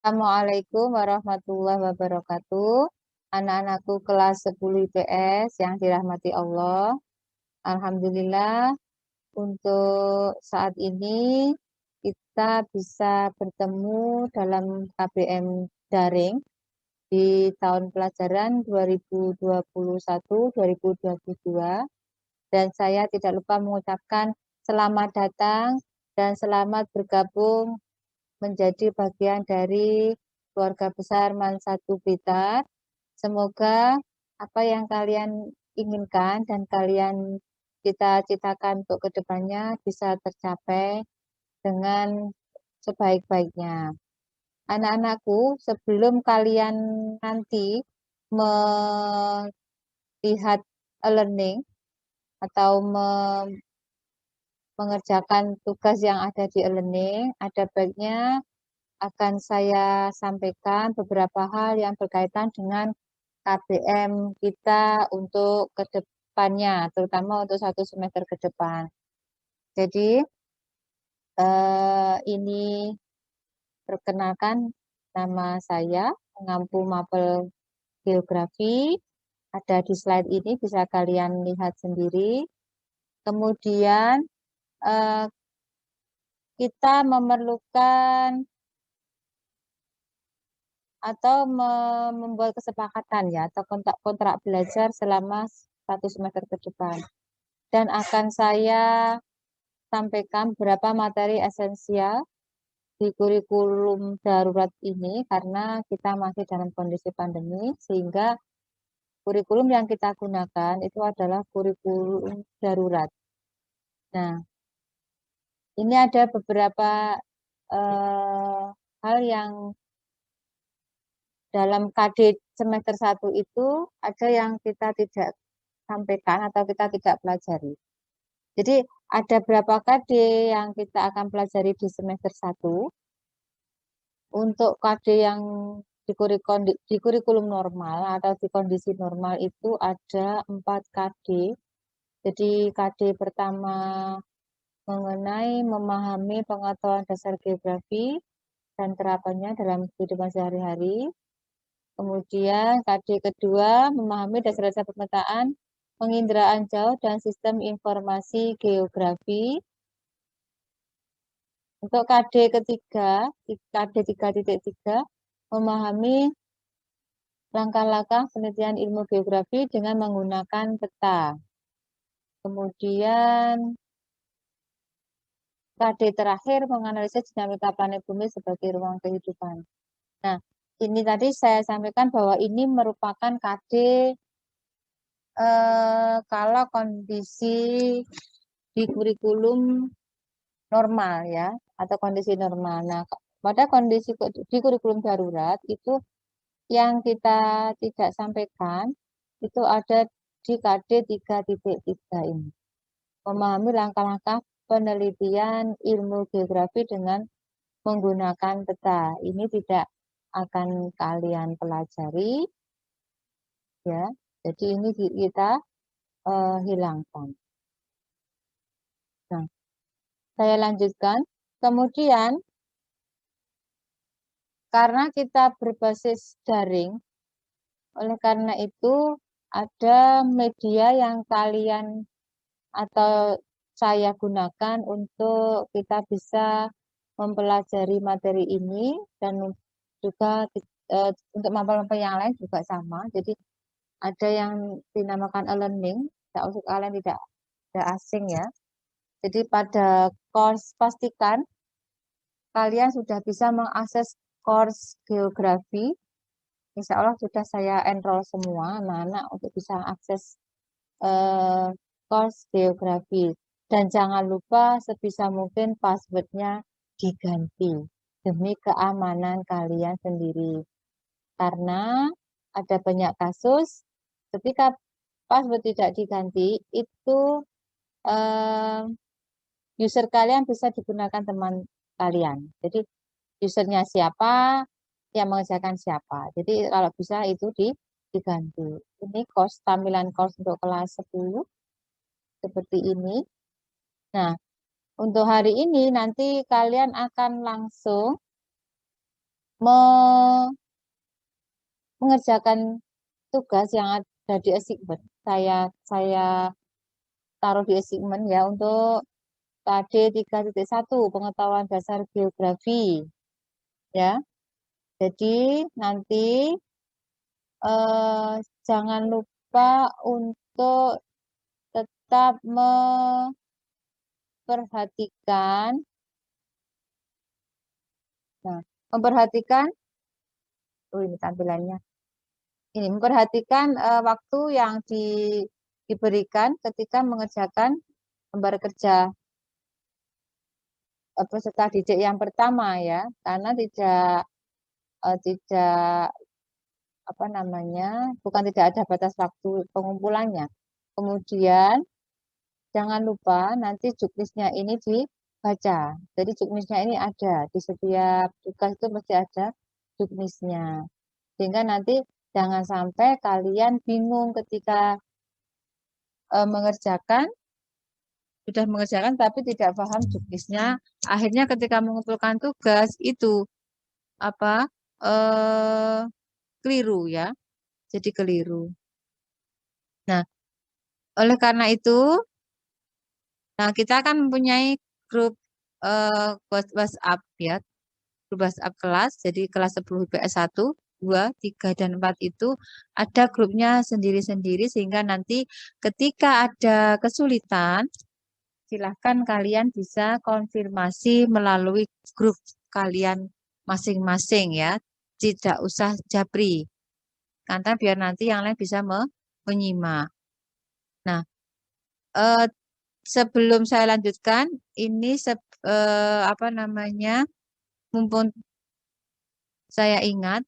Assalamualaikum warahmatullahi wabarakatuh. Anak-anakku kelas 10 IPS yang dirahmati Allah. Alhamdulillah untuk saat ini kita bisa bertemu dalam KBM daring di tahun pelajaran 2021-2022 dan saya tidak lupa mengucapkan selamat datang dan selamat bergabung menjadi bagian dari keluarga besar Man1 Blitar. Semoga apa yang kalian inginkan dan kalian cita-citakan untuk kedepannya bisa tercapai dengan sebaik-baiknya. Anak-anakku, sebelum kalian nanti melihat e-learning atau mengerjakan tugas yang ada di e-learning, ada baiknya akan saya sampaikan beberapa hal yang berkaitan dengan KBM kita untuk kedepannya, terutama untuk 1 semester ke depan. Jadi, ini perkenalkan nama saya, pengampu mapel geografi. Ada di slide ini, bisa kalian lihat sendiri. Kemudian, eh, kita memerlukan atau membuat kesepakatan ya atau kontrak belajar selama 1 semester ke depan. Dan akan saya sampaikan beberapa materi esensial di kurikulum darurat ini karena kita masih dalam kondisi pandemi sehingga kurikulum yang kita gunakan itu adalah kurikulum darurat. Nah, ini ada beberapa hal yang dalam KD semester 1 itu ada yang kita tidak sampaikan atau kita tidak pelajari. Jadi ada berapa KD yang kita akan pelajari di semester 1. Untuk KD yang di kurikulum normal atau di kondisi normal itu ada 4 KD. Jadi KD pertama mengenai memahami pengetahuan dasar geografi dan terapannya dalam kehidupan sehari-hari. Kemudian KD kedua memahami dasar-dasar pemetaan, penginderaan jauh dan sistem informasi geografi. Untuk KD ketiga, KD 3.3 memahami langkah-langkah penelitian ilmu geografi dengan menggunakan peta. Kemudian KD terakhir menganalisis dinamika planet bumi sebagai ruang kehidupan. Nah, ini tadi saya sampaikan bahwa ini merupakan KD kalau kondisi di kurikulum normal ya, atau kondisi normal. Nah, pada kondisi di kurikulum darurat itu yang kita tidak sampaikan itu ada di KD 3.3 ini. Memahami langkah-langkah penelitian ilmu geografi dengan menggunakan peta. Ini tidak akan kalian pelajari ya. Jadi ini kita hilangkan. Nah, saya lanjutkan. Kemudian karena kita berbasis daring, oleh karena itu ada media yang kalian atau saya gunakan untuk kita bisa mempelajari materi ini dan juga untuk mapel-mapel yang lain juga sama. Jadi ada yang dinamakan e-learning, untuk kalian tidak asing ya. Jadi pada course pastikan kalian sudah bisa mengakses course geografi. Insya Allah sudah saya enroll semua anak-anak untuk bisa akses course geografi. Dan jangan lupa sebisa mungkin passwordnya diganti demi keamanan kalian sendiri. Karena ada banyak kasus ketika password tidak diganti itu user kalian bisa digunakan teman kalian. Jadi usernya siapa, yang mengerjakan siapa. Jadi kalau bisa itu diganti. Ini tampilan course untuk kelas 10 seperti ini. Nah, untuk hari ini nanti kalian akan langsung me- mengerjakan tugas yang ada di assignment. Saya taruh di assignment ya untuk KD 3.1 pengetahuan dasar geografi ya. Jadi nanti eh, jangan lupa untuk tetap memperhatikan, nah, memperhatikan, oh ini tampilannya, ini memperhatikan waktu yang diberikan ketika mengerjakan lembar kerja peserta didik yang pertama ya, karena tidak apa namanya, bukan tidak ada batas waktu pengumpulannya. Kemudian jangan lupa nanti juknisnya ini dibaca. Jadi juknisnya ini ada di setiap tugas itu mesti ada juknisnya. Sehingga nanti jangan sampai kalian bingung ketika mengerjakan, sudah mengerjakan tapi tidak paham juknisnya. Akhirnya ketika mengumpulkan tugas itu apa eh, keliru ya. Jadi keliru. Nah, oleh karena itu, nah kita akan mempunyai grup WhatsApp ya, grup WhatsApp kelas. Jadi kelas 10 IPS 1, 2, 3, dan 4 itu ada grupnya sendiri-sendiri sehingga nanti ketika ada kesulitan, silahkan kalian bisa konfirmasi melalui grup kalian masing-masing ya. Tidak usah japri, karena biar nanti yang lain bisa menyimak. Nah, eh, sebelum saya lanjutkan, ini apa namanya, mumpun saya ingat,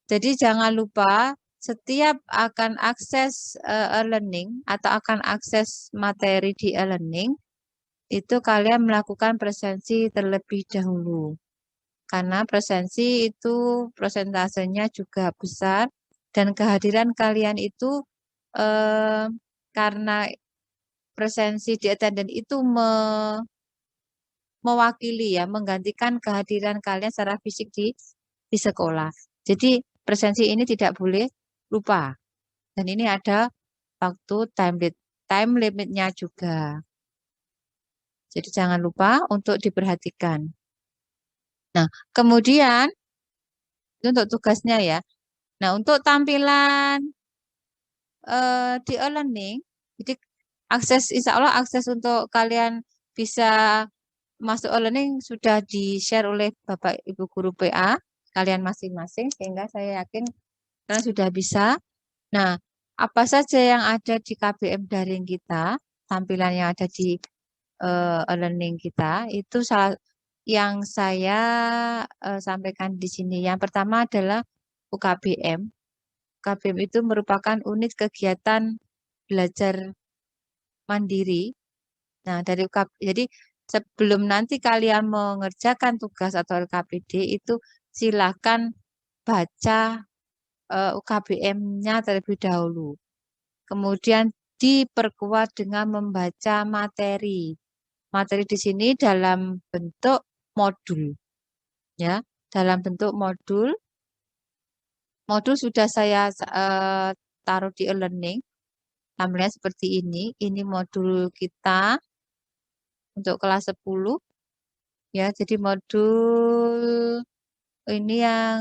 jadi jangan lupa setiap akan akses e-learning atau akan akses materi di e-learning, itu kalian melakukan presensi terlebih dahulu. Karena presensi itu prosentasenya juga besar dan kehadiran kalian itu eh, karena presensi di attendance itu mewakili ya, menggantikan kehadiran kalian secara fisik di sekolah. Jadi presensi ini tidak boleh lupa. Dan ini ada waktu time limitnya juga. Jadi jangan lupa untuk diperhatikan. Nah, kemudian itu untuk tugasnya ya. Nah, untuk tampilan di e-learning, jadi insya Allah akses untuk kalian bisa masuk e-learning sudah di-share oleh Bapak Ibu Guru PA kalian masing-masing, sehingga saya yakin kalian sudah bisa. Nah, apa saja yang ada di KBM daring kita, tampilan yang ada di e-learning kita, itu yang saya sampaikan di sini. Yang pertama adalah UKBM. UKBM itu merupakan unit kegiatan belajar mandiri. Nah, dari jadi sebelum nanti kalian mengerjakan tugas atau LKPD itu silakan baca UKBM-nya terlebih dahulu. Kemudian diperkuat dengan membaca materi. Materi di sini dalam bentuk modul, ya, dalam bentuk modul. Modul sudah saya taruh di e-learning. Tampilannya seperti ini. Ini modul kita untuk kelas 10. Ya, jadi modul ini yang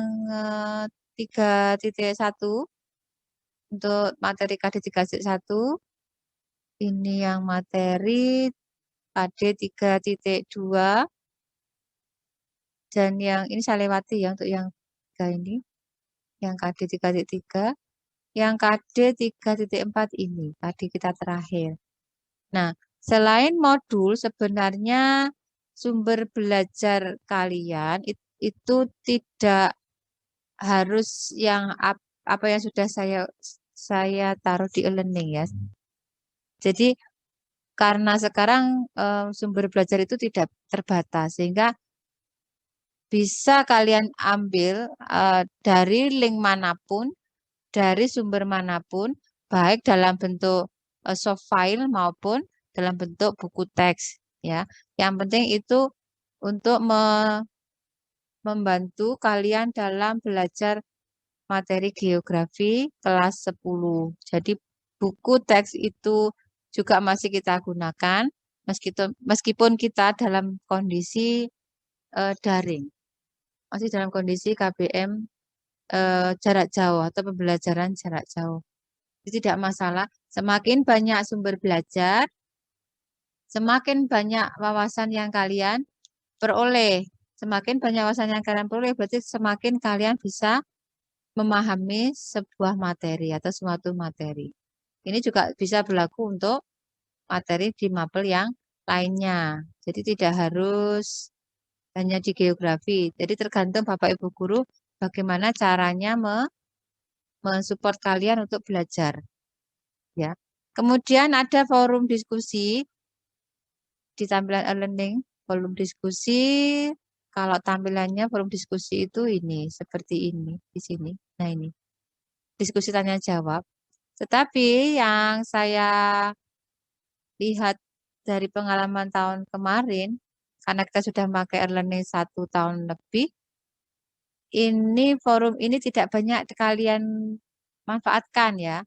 3.1 untuk materi KD 3.1. Ini yang materi KD 3.2 dan yang ini saya lewati ya untuk yang 3 ini, yang KD 3.3, yang KD 3.4 ini tadi kita terakhir. Nah, selain modul sebenarnya sumber belajar kalian itu tidak harus yang apa yang sudah saya taruh di e-learning ya. Jadi karena sekarang sumber belajar itu tidak terbatas sehingga bisa kalian ambil dari link manapun, dari sumber manapun, baik dalam bentuk soft file maupun dalam bentuk buku teks ya. Yang penting itu untuk membantu kalian dalam belajar materi geografi kelas 10. Jadi buku teks itu juga masih kita gunakan meskipun kita dalam kondisi daring, masih dalam kondisi KBM jarak jauh atau pembelajaran jarak jauh. Itu tidak masalah. Semakin banyak sumber belajar, semakin banyak wawasan yang kalian peroleh. Semakin banyak wawasan yang kalian peroleh, berarti semakin kalian bisa memahami sebuah materi atau suatu materi. Ini juga bisa berlaku untuk materi di mapel yang lainnya. Jadi tidak harus hanya di geografi. Jadi tergantung Bapak Ibu guru bagaimana caranya mensupport kalian untuk belajar. Ya. Kemudian ada forum diskusi di tampilan e-learning, forum diskusi. Kalau tampilannya forum diskusi itu ini, seperti ini, di sini. Nah ini, diskusi tanya jawab. Tetapi yang saya lihat dari pengalaman tahun kemarin, karena kita sudah pakai e-learning 1 tahun lebih, ini forum ini tidak banyak kalian manfaatkan ya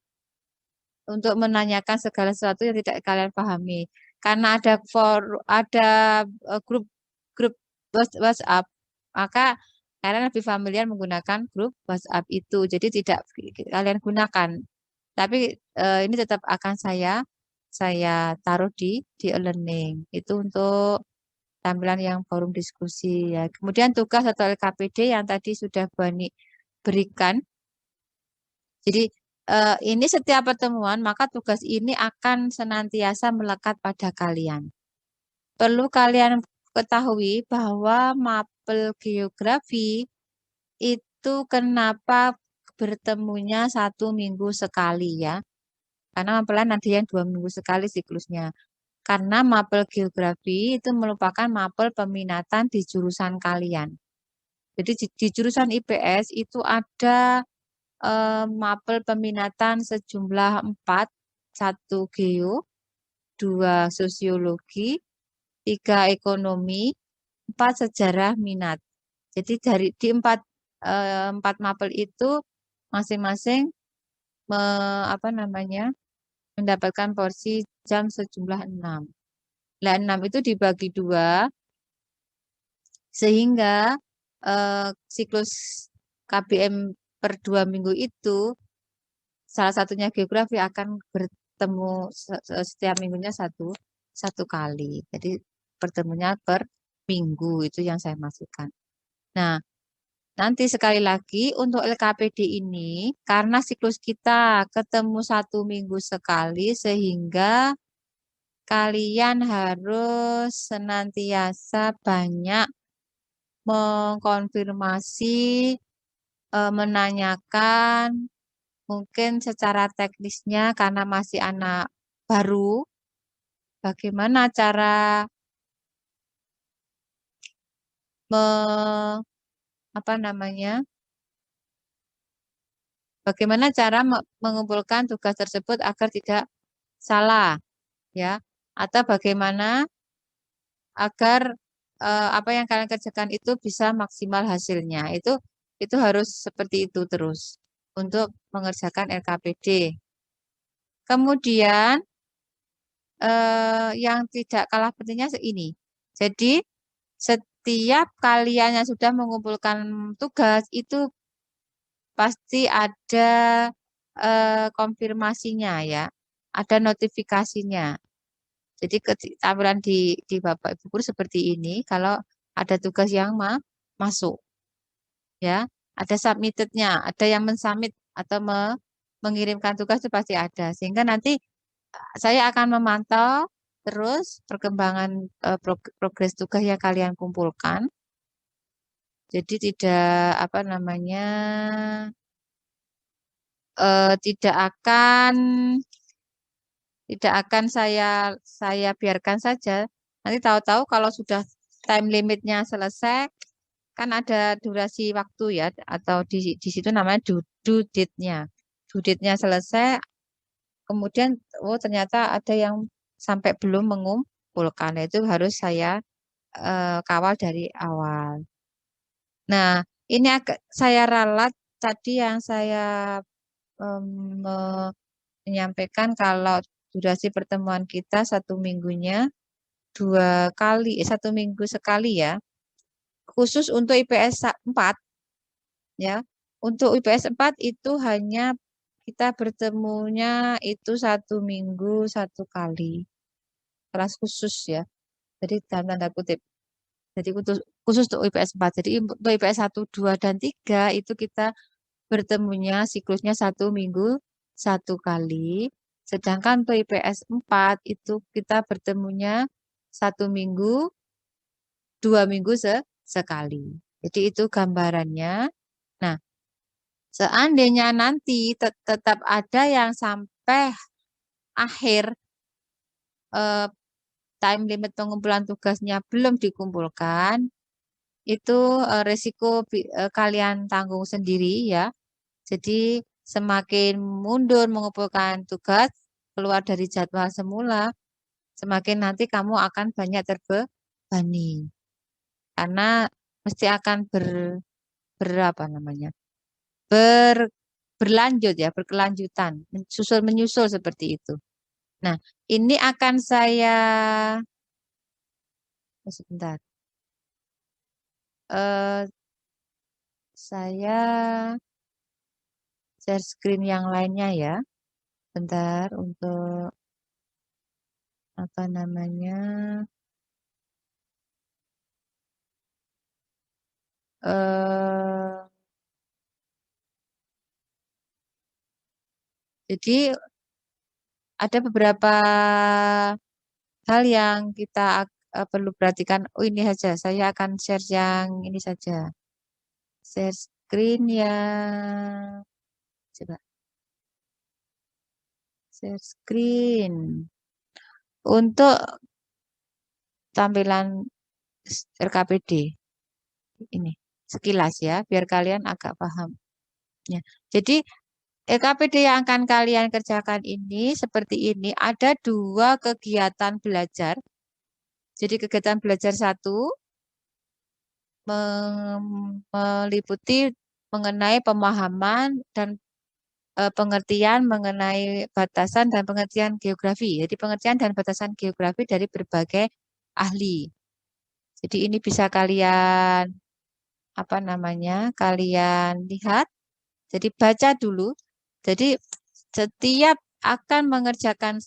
untuk menanyakan segala sesuatu yang tidak kalian pahami. Karena ada grup grup WhatsApp, maka kalian lebih familiar menggunakan grup WhatsApp itu. Jadi tidak kalian gunakan. Tapi ini tetap akan saya taruh di e-learning. Itu untuk tampilan yang forum diskusi ya. Kemudian tugas atau LKPD yang tadi sudah Bani berikan. Jadi ini setiap pertemuan maka tugas ini akan senantiasa melekat pada kalian. Perlu kalian ketahui bahwa mapel geografi itu kenapa bertemunya 1 minggu sekali ya. Karena mapelan ada yang 2 minggu sekali siklusnya. Karena mapel geografi itu merupakan mapel peminatan di jurusan kalian. Jadi di jurusan IPS itu ada mapel peminatan sejumlah 4, 1 geo, 2 sosiologi, 3 ekonomi, 4 sejarah minat. Jadi di empat mapel itu masing-masing apa namanya mendapatkan porsi jam sejumlah 6. Nah, 6 itu dibagi 2 sehingga siklus KBM per 2 minggu itu salah satunya geografi akan bertemu setiap minggunya satu kali. Jadi pertemunya per minggu itu yang saya maksudkan. Nah, nanti sekali lagi untuk LKPD ini karena siklus kita ketemu 1 minggu sekali sehingga kalian harus senantiasa banyak mengkonfirmasi, menanyakan, mungkin secara teknisnya karena masih anak baru, bagaimana cara apa namanya? Bagaimana cara mengumpulkan tugas tersebut agar tidak salah, ya? Atau bagaimana agar apa yang kalian kerjakan itu bisa maksimal hasilnya. Itu harus seperti itu terus untuk mengerjakan LKPD. Kemudian yang tidak kalah pentingnya ini. Jadi setiap kalian yang sudah mengumpulkan tugas itu pasti ada konfirmasinya ya, ada notifikasinya. Jadi tampilan di Bapak Ibu guru seperti ini. Kalau ada tugas yang masuk, ya, ada submitted-nya, ada yang mensubmit atau mengirimkan tugas itu pasti ada. Sehingga nanti saya akan memantau terus perkembangan progres tugas yang kalian kumpulkan. Jadi tidak apa namanya tidak akan saya biarkan saja. Nanti tahu-tahu kalau sudah time limitnya selesai, kan ada durasi waktu ya, atau di situ namanya due date-nya. Due date-nya selesai, kemudian oh ternyata ada yang sampai belum mengumpulkan. Itu harus saya kawal dari awal. Nah, ini agak saya ralat tadi yang saya menyampaikan kalau durasi pertemuan kita 1 minggunya 2 kali, 1 minggu sekali ya. Khusus untuk IPS 4 ya. Untuk IPS 4 itu hanya kita bertemunya itu 1 minggu 1 kali. Kelas khusus ya. Jadi dalam tanda kutip. Jadi khusus untuk IPS 4. Jadi untuk IPS 1, 2, dan 3 itu kita bertemunya siklusnya 1 minggu 1 kali. Sedangkan untuk IPS 4 itu kita bertemunya 1 minggu 2 minggu sekali. Jadi itu gambarannya. Nah, seandainya nanti tetap ada yang sampai akhir eh, time limit pengumpulan tugasnya belum dikumpulkan, itu resiko kalian tanggung sendiri ya. Jadi semakin mundur mengumpulkan tugas keluar dari jadwal semula, semakin nanti kamu akan banyak terbebani. Karena mesti akan berapa namanya? Ber, berlanjut ya, berkelanjutan, menyusul seperti itu. Nah, ini akan sebentar. Eh, saya share screen yang lainnya ya. Bentar untuk apa namanya? eh jadi ada beberapa hal yang kita perlu perhatikan. Oh, ini saja. Saya akan share yang ini saja. Share screen yang coba share screen untuk tampilan RKPD ini sekilas ya, biar kalian agak paham. Ya. Jadi RKPD yang akan kalian kerjakan ini seperti ini. Ada 2 kegiatan belajar. Jadi kegiatan belajar 1 meliputi mengenai pemahaman dan pengertian mengenai batasan dan pengertian geografi. Jadi pengertian dan batasan geografi dari berbagai ahli. Jadi ini bisa kalian apa namanya? Kalian lihat. Jadi baca dulu. Jadi setiap akan mengerjakan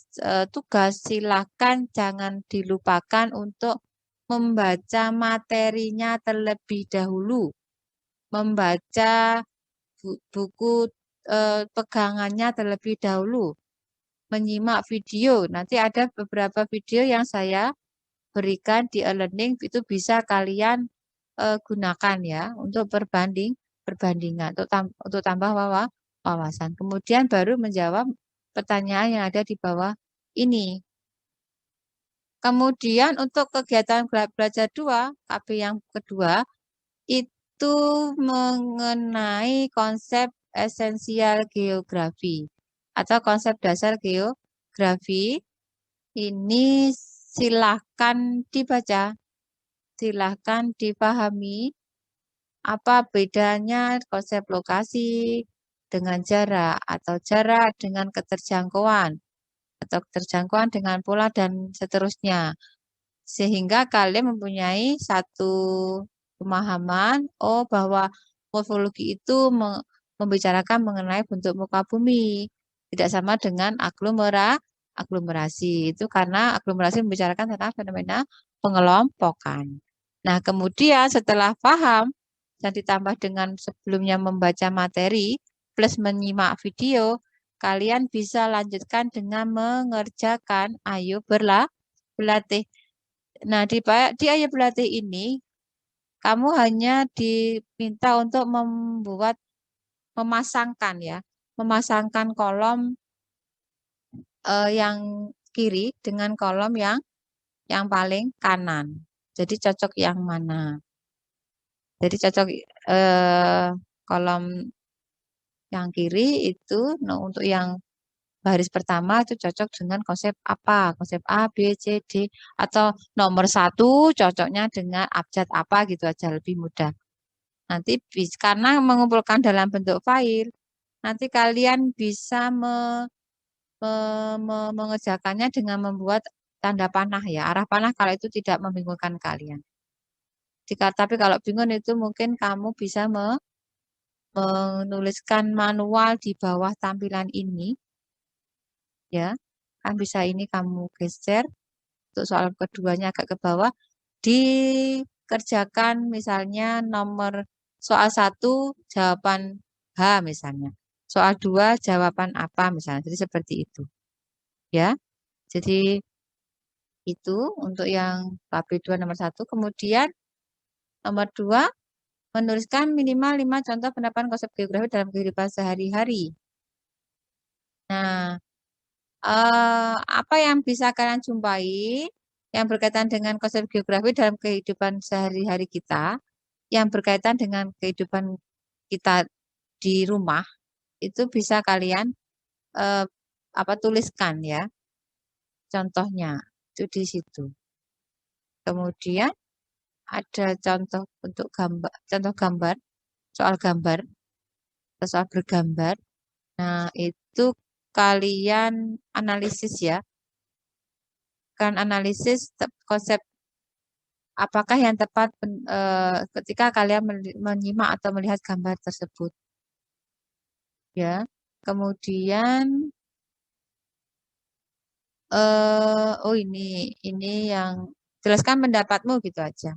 tugas, silakan jangan dilupakan untuk membaca materinya terlebih dahulu. Membaca buku pegangannya terlebih dahulu. Menyimak video. Nanti ada beberapa video yang saya berikan di e-learning itu bisa kalian gunakan ya untuk perbandingan untuk tambah wawasan. Kemudian baru menjawab pertanyaan yang ada di bawah ini. Kemudian untuk kegiatan belajar 2, KB yang kedua, itu mengenai konsep esensial geografi atau konsep dasar geografi. Ini silahkan dibaca, silahkan dipahami apa bedanya konsep lokasi dengan jarak atau jarak dengan keterjangkauan atau keterjangkauan dengan pola dan seterusnya. Sehingga kalian mempunyai satu pemahaman, oh bahwa morfologi itu membicarakan mengenai bentuk muka bumi. Tidak sama dengan aglomerasi. Itu karena aglomerasi membicarakan tentang fenomena pengelompokan. Nah, kemudian setelah paham dan ditambah dengan sebelumnya membaca materi plus menyimak video, kalian bisa lanjutkan dengan mengerjakan ayo berlatih. Nah, di ayo berlatih ini, kamu hanya diminta untuk memasangkan ya, memasangkan kolom yang kiri dengan kolom yang paling kanan. Jadi cocok yang mana? Jadi cocok kolom yang kiri itu nah, untuk yang baris pertama itu cocok dengan konsep apa? Konsep A, B, C, D. Atau nomor 1 cocoknya dengan abjad apa gitu aja lebih mudah. Nanti karena mengumpulkan dalam bentuk file, nanti kalian bisa mengerjakannya dengan membuat tanda panah ya. Arah panah kalau itu tidak membingungkan kalian. Tapi kalau bingung itu mungkin kamu bisa menuliskan manual di bawah tampilan ini ya. Kan bisa ini kamu geser untuk soal keduanya agak ke bawah. Dikerjakan misalnya nomor soal 1 jawaban H misalnya. Soal 2 jawaban apa misalnya. Jadi seperti itu. Ya. Jadi itu untuk yang KB2 nomor 1. Kemudian nomor 2 menuliskan minimal 5 contoh penerapan konsep geografi dalam kehidupan sehari-hari. Nah, apa yang bisa kalian jumpai yang berkaitan dengan konsep geografi dalam kehidupan sehari-hari kita, yang berkaitan dengan kehidupan kita di rumah, itu bisa kalian eh, tuliskan ya, contohnya itu di situ. Kemudian ada contoh untuk gambar, contoh gambar, soal gambar, atau soal bergambar. Nah, itu kalian analisis ya, kan analisis konsep apakah yang tepat ketika kalian menyimak atau melihat gambar tersebut ya. Kemudian oh ini yang jelaskan pendapatmu gitu aja.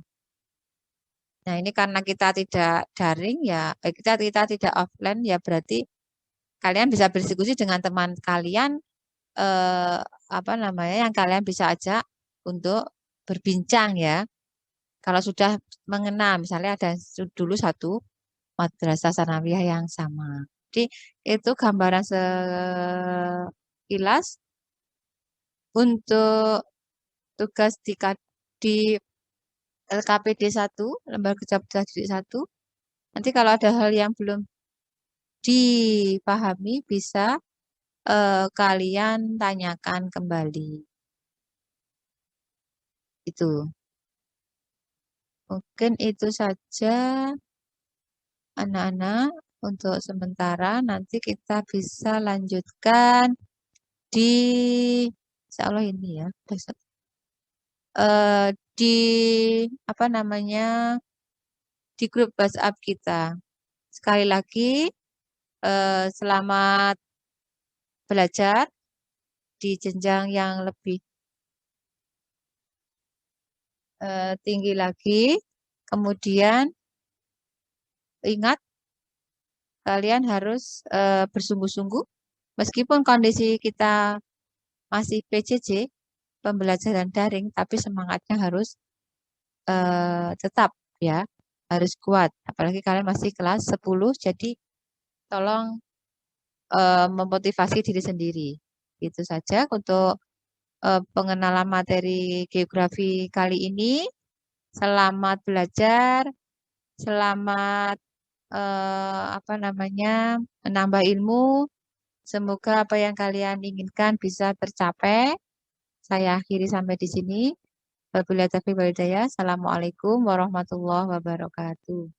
Nah, ini karena kita tidak daring ya, kita tidak offline ya, berarti kalian bisa berdiskusi dengan teman kalian eh, apa namanya yang kalian bisa ajak untuk berbincang ya. Kalau sudah mengenal, misalnya ada dulu satu madrasah sanawiyah yang sama. Jadi itu gambaran sekilas untuk tugas di LKPD 1, Lembaga Kerja Putra Didik 1. Nanti kalau ada hal yang belum dipahami bisa kalian tanyakan kembali. Itu. Mungkin itu saja anak-anak untuk sementara. Nanti kita bisa lanjutkan di insya Allah ini ya besok di apa namanya di grup WhatsApp kita. Sekali lagi selamat belajar di jenjang yang lebih tinggi lagi. Kemudian ingat kalian harus bersungguh-sungguh meskipun kondisi kita masih PJJ pembelajaran daring, tapi semangatnya harus tetap ya, harus kuat. Apalagi kalian masih kelas 10, jadi tolong memotivasi diri sendiri. Itu saja untuk pengenalan materi geografi kali ini. Selamat belajar, selamat apa namanya menambah ilmu. Semoga apa yang kalian inginkan bisa tercapai. Saya akhiri sampai di sini. Wabillahi taufiq wal hidayah. Assalamualaikum warahmatullahi wabarakatuh.